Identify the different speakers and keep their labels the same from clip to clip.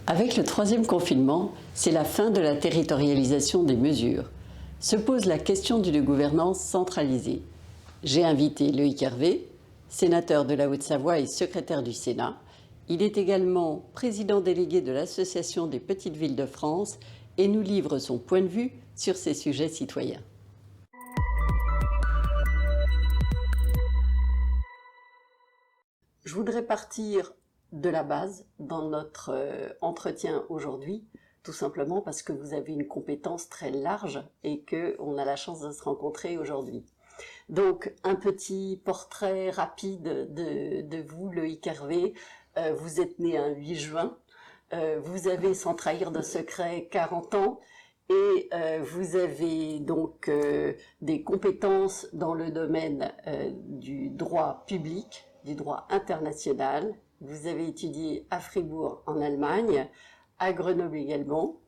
Speaker 1: Avec le troisième confinement, c'est la fin de la territorialisation des mesures. Se pose la question d'une gouvernance centralisée. J'ai invité Loïc Hervé, sénateur de la Haute-Savoie et secrétaire du Sénat. Il est également président délégué de l'Association des petites villes de France et nous livre son point de vue sur ces sujets citoyens. Je voudrais partir de la base dans notre entretien aujourd'hui, tout simplement parce que vous avez une compétence très large et qu'on a la chance de se rencontrer aujourd'hui. Donc, un petit portrait rapide de vous, Loïc Hervé. Vous êtes né un 8 juin, vous avez, sans trahir de secret, 40 ans, et vous avez donc des compétences dans le domaine du droit public, du droit international. Vous avez étudié à Fribourg en Allemagne, à Grenoble également,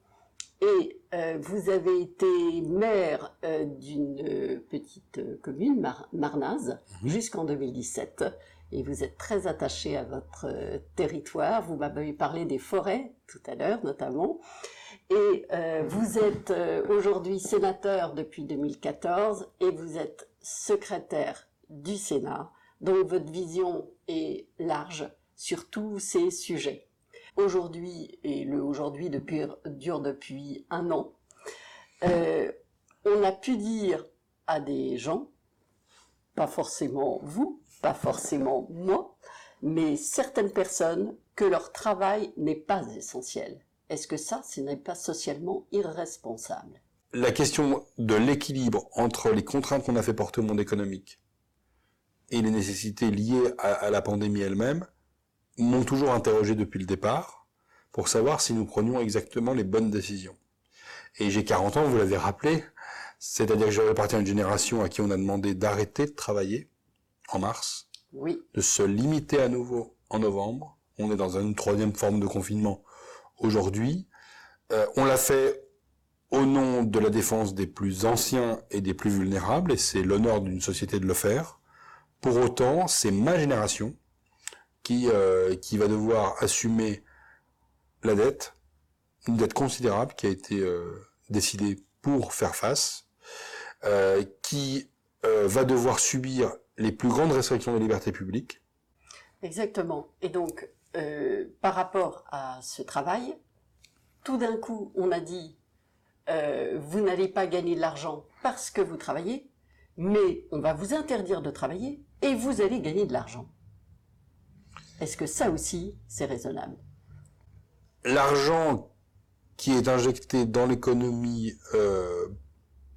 Speaker 1: et vous avez été maire d'une petite commune, Marnaz, jusqu'en 2017. Et vous êtes très attaché à votre territoire. Vous m'avez parlé des forêts tout à l'heure notamment. Et vous êtes aujourd'hui sénateur depuis 2014 et vous êtes secrétaire du Sénat. Donc votre vision est large sur tous ces sujets. Aujourd'hui, et le aujourd'hui dure depuis un an, on a pu dire à des gens, pas forcément vous, pas forcément moi, mais certaines personnes, que leur travail n'est pas essentiel. Est-ce que ça, ce n'est pas socialement irresponsable?
Speaker 2: La question de l'équilibre entre les contraintes qu'on a fait porter au monde économique et les nécessités liées à la pandémie elle-même m'ont toujours interrogé depuis le départ pour savoir si nous prenions exactement les bonnes décisions. Et j'ai 40 ans, vous l'avez rappelé, c'est-à-dire que je appartiens à une génération à qui on a demandé d'arrêter de travailler en mars,
Speaker 1: oui,
Speaker 2: de se limiter à nouveau en novembre. On est dans une troisième forme de confinement aujourd'hui. On l'a fait au nom de la défense des plus anciens et des plus vulnérables, et c'est l'honneur d'une société de le faire. Pour autant, c'est ma génération qui va devoir assumer la dette, une dette considérable qui a été décidée pour faire face, qui va devoir subir les plus grandes restrictions de liberté publique.
Speaker 1: Exactement. Et donc, par rapport à ce travail, tout d'un coup, on a dit vous n'allez pas gagner de l'argent parce que vous travaillez, mais on va vous interdire de travailler et vous allez gagner de l'argent. Est-ce que ça aussi, c'est raisonnable?
Speaker 2: L'argent qui est injecté dans l'économie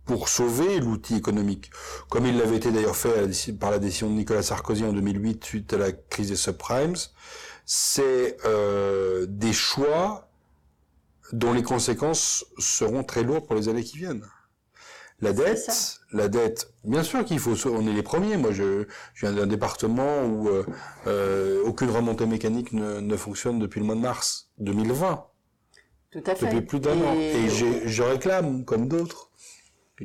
Speaker 2: pour sauver l'outil économique, comme il l'avait été d'ailleurs fait par la décision de Nicolas Sarkozy en 2008 suite à la crise des subprimes, c'est des choix dont les conséquences seront très lourdes pour les années qui viennent. La dette, bien sûr qu'il faut, on est les premiers. Moi, je viens d'un département où aucune remontée mécanique ne fonctionne depuis le mois de mars 2020.
Speaker 1: Tout à fait.
Speaker 2: Depuis plus d'un an. Et je réclame, comme d'autres,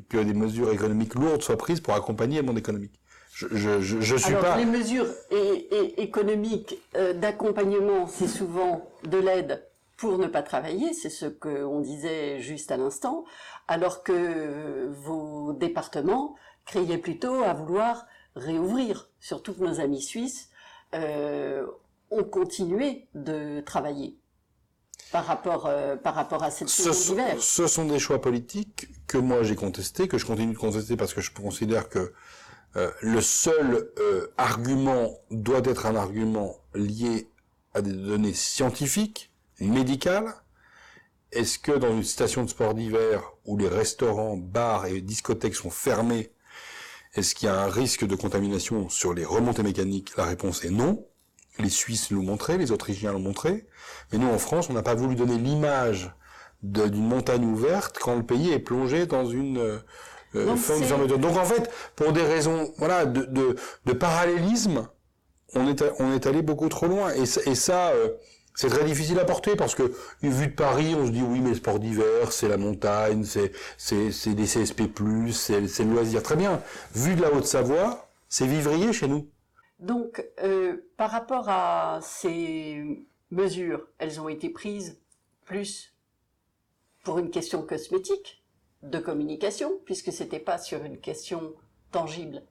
Speaker 2: que des mesures économiques lourdes soient prises pour accompagner le monde économique. Je suis pas...
Speaker 1: Les mesures économiques d'accompagnement, c'est souvent de l'aide pour ne pas travailler, c'est ce qu'on disait juste à l'instant, alors que vos départements criaient plutôt à vouloir réouvrir. Surtout que nos amis suisses ont continué de travailler par rapport à cette saison d'hiver.
Speaker 2: Ce sont des choix politiques que moi j'ai contestés, que je continue de contester parce que je considère que le seul argument doit être un argument lié à des données scientifiques, médicales. Est-ce que dans une station de sport d'hiver où les restaurants, bars et discothèques sont fermés, est-ce qu'il y a un risque de contamination sur les remontées mécaniques? La réponse est non. Les Suisses l'ont montré, les Autrichiens l'ont montré. Mais nous, en France, on n'a pas voulu donner l'image d'une montagne ouverte quand le pays est plongé dans une fermeture. Donc en fait, pour des raisons de parallélisme, on est allé beaucoup trop loin. Et ça c'est très difficile à porter parce que, vu de Paris, on se dit oui, mais le sport d'hiver, c'est la montagne, c'est des CSP+, c'est le loisir. Très bien. Vu de la Haute-Savoie, c'est vivrier chez nous.
Speaker 1: Donc, par rapport à ces mesures, elles ont été prises plus pour une question cosmétique, de communication, puisque c'était pas sur une question tangible.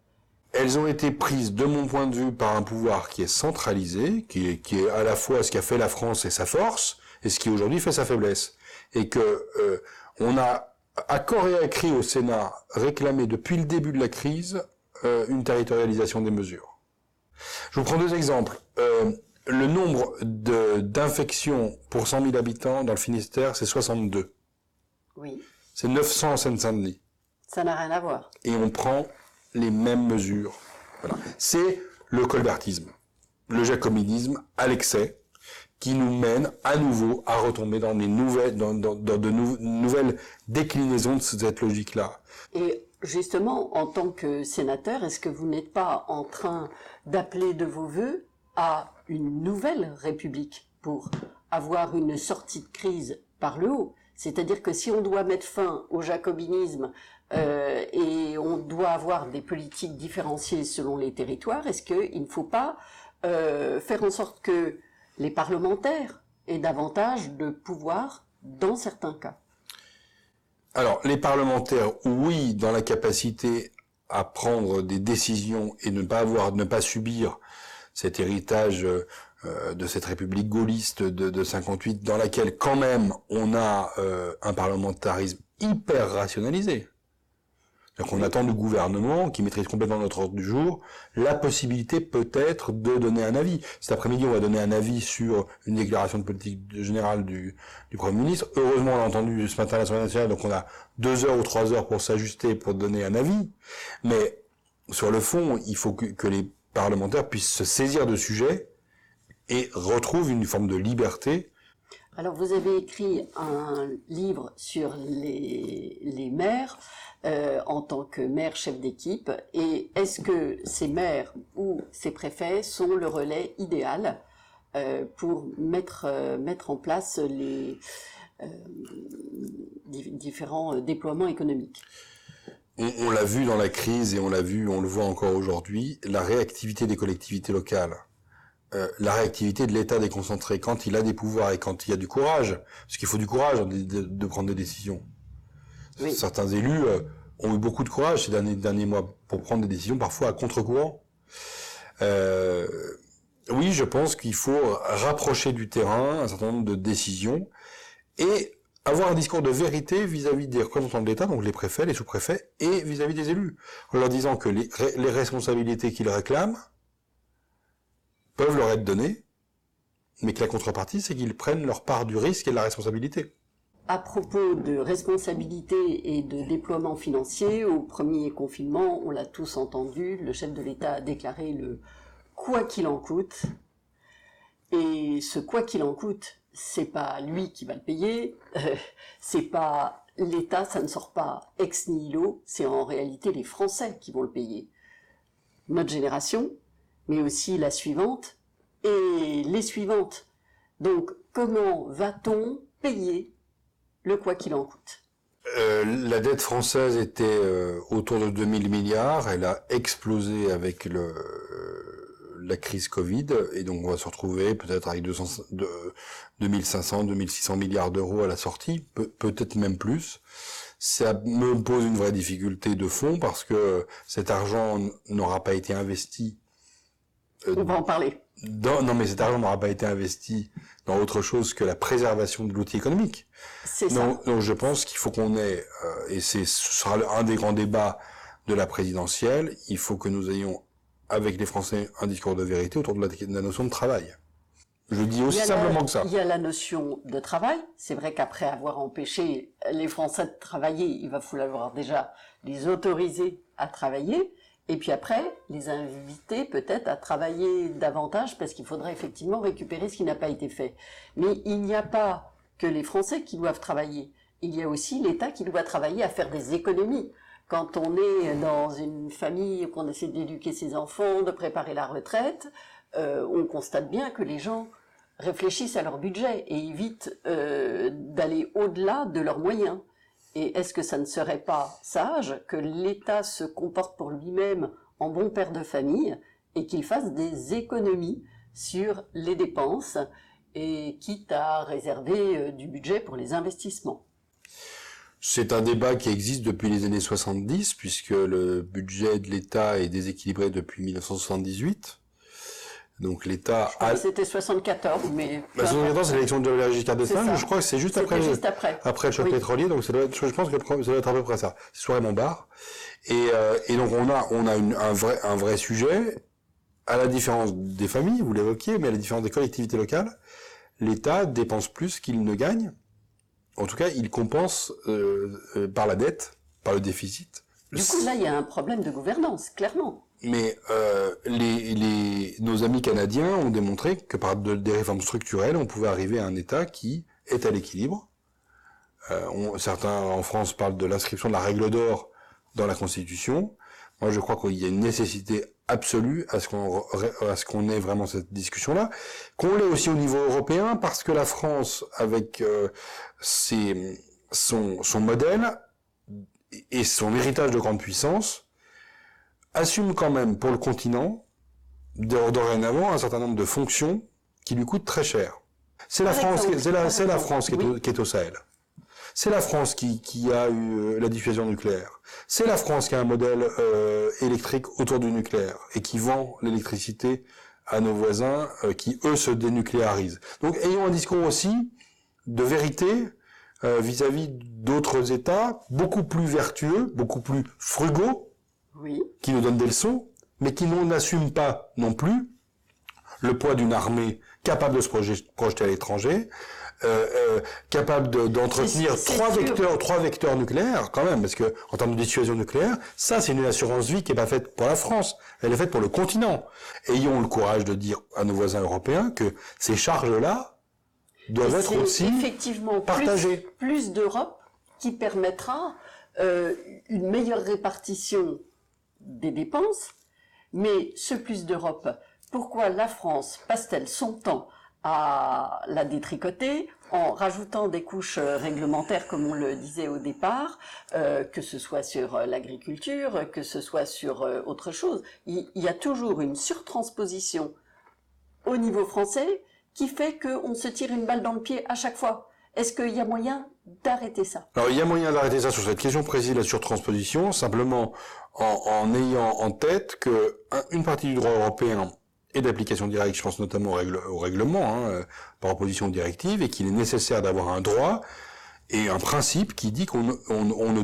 Speaker 2: Elles ont été prises, de mon point de vue, par un pouvoir qui est centralisé, qui est à la fois ce qu'a fait la France et sa force, et ce qui aujourd'hui fait sa faiblesse. Et que on a, à corps et à cri au Sénat, réclamé depuis le début de la crise une territorialisation des mesures. Je vous prends deux exemples. Le nombre d'infections pour 100 000 habitants dans le Finistère, c'est 62.
Speaker 1: Oui.
Speaker 2: C'est 900 en Seine-Saint-Denis.
Speaker 1: Ça n'a rien à voir.
Speaker 2: Et on prend les mêmes mesures. Voilà. C'est le colbertisme, le jacobinisme à l'excès, qui nous mène à nouveau à retomber dans des nouvelles, nouvelles déclinaisons de cette logique-là.
Speaker 1: Et justement, en tant que sénateur, est-ce que vous n'êtes pas en train d'appeler de vos vœux à une nouvelle République pour avoir une sortie de crise par le haut? C'est-à-dire que si on doit mettre fin au jacobinisme et on doit avoir des politiques différenciées selon les territoires, est-ce qu'il ne faut pas faire en sorte que les parlementaires aient davantage de pouvoir dans certains cas?
Speaker 2: Alors, les parlementaires, oui, dans la capacité à prendre des décisions et ne pas subir cet héritage de cette République gaulliste de 58, dans laquelle quand même on a un parlementarisme hyper rationalisé. Donc on attend du gouvernement, qui maîtrise complètement notre ordre du jour, la possibilité peut-être de donner un avis. Cet après-midi, on va donner un avis sur une déclaration de politique générale du Premier ministre. Heureusement, on l'a entendu ce matin à l'Assemblée nationale, donc on a 2 heures ou 3 heures pour s'ajuster, pour donner un avis. Mais sur le fond, il faut que les parlementaires puissent se saisir de sujets et retrouvent une forme de liberté.
Speaker 1: Alors, vous avez écrit un livre sur les maires en tant que maire chef d'équipe. Et est-ce que ces maires ou ces préfets sont le relais idéal pour mettre en place les différents déploiements économiques?
Speaker 2: On l'a vu dans la crise et on le voit encore aujourd'hui, la réactivité des collectivités locales. La réactivité de l'État déconcentré, quand il a des pouvoirs et quand il y a du courage, parce qu'il faut du courage de prendre des décisions. Oui. Certains élus ont eu beaucoup de courage ces derniers mois pour prendre des décisions parfois à contre-courant. Oui, je pense qu'il faut rapprocher du terrain un certain nombre de décisions et avoir un discours de vérité vis-à-vis des représentants de l'État, donc les préfets, les sous-préfets, et vis-à-vis des élus, en leur disant que les responsabilités qu'ils réclament peuvent leur être données, mais que la contrepartie, c'est qu'ils prennent leur part du risque et de la responsabilité.
Speaker 1: À propos de responsabilité et de déploiement financier, au premier confinement, on l'a tous entendu, le chef de l'État a déclaré le « quoi qu'il en coûte ». Et ce « quoi qu'il en coûte », c'est pas lui qui va le payer, c'est pas l'État, ça ne sort pas ex nihilo, c'est en réalité les Français qui vont le payer. Notre génération, mais aussi la suivante et les suivantes. Donc, comment va-t-on payer le quoi qu'il en coûte?
Speaker 2: La dette française était autour de 2000 milliards, elle a explosé avec la crise Covid, et donc on va se retrouver peut-être avec 2500, 2600 milliards d'euros à la sortie, peut-être même plus. Ça me pose une vraie difficulté de fond, parce que cet argent n'aura pas été investi.
Speaker 1: On va en parler.
Speaker 2: Non, mais cet argent n'aura pas été investi dans autre chose que la préservation de l'outil économique.
Speaker 1: C'est ça.
Speaker 2: Donc je pense qu'il faut qu'on ait, et ce sera un des grands débats de la présidentielle, il faut que nous ayons, avec les Français, un discours de vérité autour de la notion de travail. Je dis aussi simplement que ça.
Speaker 1: Il y a la notion de travail. C'est vrai qu'après avoir empêché les Français de travailler, il va falloir déjà les autoriser à travailler. Et puis après, les inviter peut-être à travailler davantage, parce qu'il faudrait effectivement récupérer ce qui n'a pas été fait. Mais il n'y a pas que les Français qui doivent travailler. Il y a aussi l'État qui doit travailler à faire des économies. Quand on est dans une famille, qu'on essaie d'éduquer ses enfants, de préparer la retraite, on constate bien que les gens réfléchissent à leur budget et évitent d'aller au-delà de leurs moyens. Et est-ce que ça ne serait pas sage que l'État se comporte pour lui-même en bon père de famille et qu'il fasse des économies sur les dépenses et quitte à réserver du budget pour les investissements.
Speaker 2: C'est un débat qui existe depuis les années 70, puisque le budget de l'État est déséquilibré depuis 1978. Donc l'État
Speaker 1: Je crois que c'était 74, mais...
Speaker 2: 74, c'est l'élection de Giscard d'Estaing, mais je crois que c'est juste après le choc pétrolier, donc ça doit être, je pense que ça doit être à peu près ça. C'est sur Raymond Barre. Et donc on a un vrai sujet, à la différence des familles, vous l'évoquiez, mais à la différence des collectivités locales, l'État dépense plus qu'il ne gagne. En tout cas, il compense par la dette, par le déficit.
Speaker 1: Du coup, là, il y a un problème de gouvernance, clairement.
Speaker 2: Mais nos amis canadiens ont démontré que par des réformes structurelles, on pouvait arriver à un État qui est à l'équilibre. Certains en France parlent de l'inscription de la règle d'or dans la Constitution. Moi, je crois qu'il y a une nécessité absolue à ce qu'on ait vraiment cette discussion-là, qu'on l'ait aussi au niveau européen, parce que la France, avec son modèle et son héritage de grande puissance, assume quand même pour le continent, dorénavant, un certain nombre de fonctions qui lui coûtent très cher. C'est la France qui est au Sahel. C'est la France qui a eu la dissuasion nucléaire. C'est la France qui a un modèle électrique autour du nucléaire et qui vend l'électricité à nos voisins qui, eux, se dénucléarisent. Donc, ayons un discours aussi de vérité vis-à-vis d'autres États beaucoup plus vertueux, beaucoup plus frugaux, qui nous donnent des leçons, mais qui n'assument pas non plus le poids d'une armée capable de se projeter à l'étranger, capable d'entretenir trois vecteurs nucléaires quand même, parce que en termes de dissuasion nucléaire, ça c'est une assurance vie qui est pas faite pour la France, elle est faite pour le continent. Ayons le courage de dire à nos voisins européens que ces charges-là doivent être aussi
Speaker 1: effectivement
Speaker 2: partagées.
Speaker 1: Plus d'Europe qui permettra une meilleure répartition des dépenses, mais ce plus d'Europe, pourquoi la France passe-t-elle son temps à la détricoter en rajoutant des couches réglementaires, comme on le disait au départ, que ce soit sur l'agriculture, que ce soit sur autre chose. Il y a toujours une surtransposition au niveau français qui fait qu'on se tire une balle dans le pied à chaque fois. Est-ce qu'il y a moyen d'arrêter ça?
Speaker 2: Alors, il y a moyen d'arrêter ça sur cette question précise de la surtransposition, simplement en ayant en tête que une partie du droit européen est d'application directe, je pense notamment au règlement, par opposition aux directives, et qu'il est nécessaire d'avoir un droit et un principe qui dit qu'on ne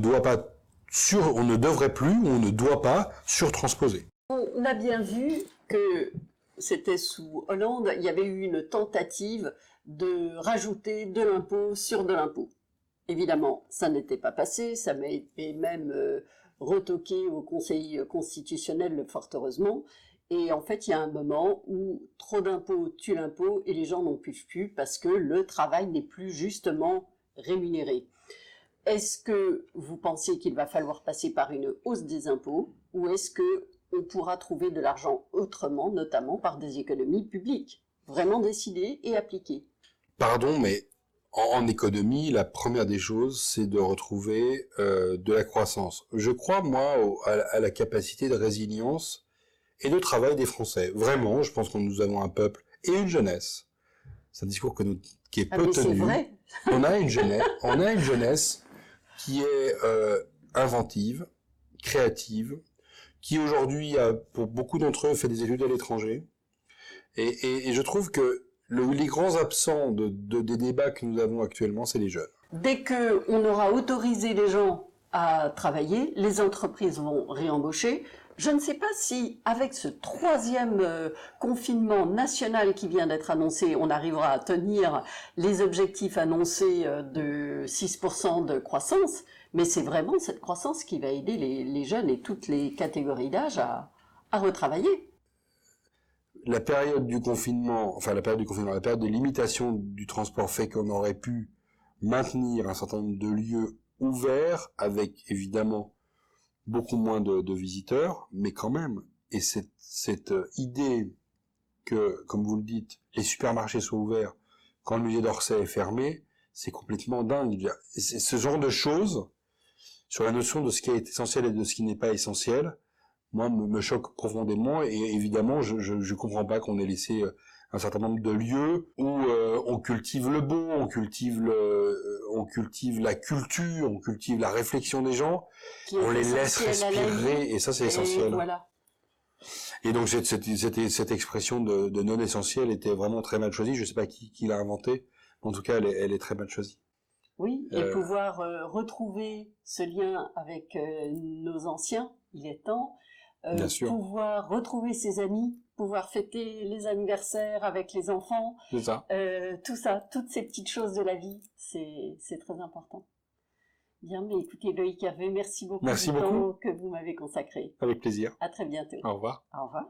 Speaker 2: devrait plus, ou on ne doit pas surtransposer.
Speaker 1: On a bien vu que c'était sous Hollande, il y avait eu une tentative de rajouter de l'impôt sur de l'impôt. Évidemment, ça n'était pas passé, ça m'a été même retoqué au Conseil constitutionnel, fort heureusement. Et en fait, il y a un moment où trop d'impôts tue l'impôt et les gens n'en peuvent plus parce que le travail n'est plus justement rémunéré. Est-ce que vous pensez qu'il va falloir passer par une hausse des impôts ou est-ce que on pourra trouver de l'argent autrement, notamment par des économies publiques, vraiment décidées et appliquées?
Speaker 2: Pardon, mais en économie, la première des choses, c'est de retrouver de la croissance. Je crois, moi, à la capacité de résilience et de travail des Français. Vraiment, je pense que nous avons un peuple et une jeunesse. C'est un discours qui est peu tenu.
Speaker 1: C'est vrai.
Speaker 2: On a une jeunesse qui est inventive, créative, qui aujourd'hui, pour beaucoup d'entre eux, fait des études à l'étranger. Et je trouve que les grands absents des débats que nous avons actuellement, c'est les jeunes.
Speaker 1: Dès qu'on aura autorisé les gens à travailler, les entreprises vont réembaucher. Je ne sais pas si, avec ce troisième confinement national qui vient d'être annoncé, on arrivera à tenir les objectifs annoncés de 6% de croissance, mais c'est vraiment cette croissance qui va aider les jeunes et toutes les catégories d'âge à retravailler.
Speaker 2: La période du confinement, la période de limitation du transport fait qu'on aurait pu maintenir un certain nombre de lieux ouverts avec évidemment beaucoup moins de visiteurs, mais quand même. Et cette idée que, comme vous le dites, les supermarchés soient ouverts quand le musée d'Orsay est fermé, c'est complètement dingue. C'est ce genre de choses, sur la notion de ce qui est essentiel et de ce qui n'est pas essentiel, moi, me choque profondément, et évidemment, je comprends pas qu'on ait laissé un certain nombre de lieux où on cultive le beau, on cultive la culture, on cultive la réflexion des gens, on les laisse respirer, et ça c'est essentiel.
Speaker 1: Voilà.
Speaker 2: Et donc cette expression de non essentiel était vraiment très mal choisie. Je sais pas qui l'a inventée, en tout cas elle est très mal choisie.
Speaker 1: Oui, et pouvoir retrouver ce lien avec nos anciens, il est temps.
Speaker 2: Bien sûr.
Speaker 1: Pouvoir retrouver ses amis, pouvoir fêter les anniversaires avec les enfants.
Speaker 2: C'est ça.
Speaker 1: Tout ça, toutes ces petites choses de la vie, c'est très important. Bien, mais écoutez Loïc Hervé, merci beaucoup du temps que vous m'avez consacré.
Speaker 2: Avec plaisir.
Speaker 1: À très bientôt.
Speaker 2: Au revoir.
Speaker 1: Au revoir.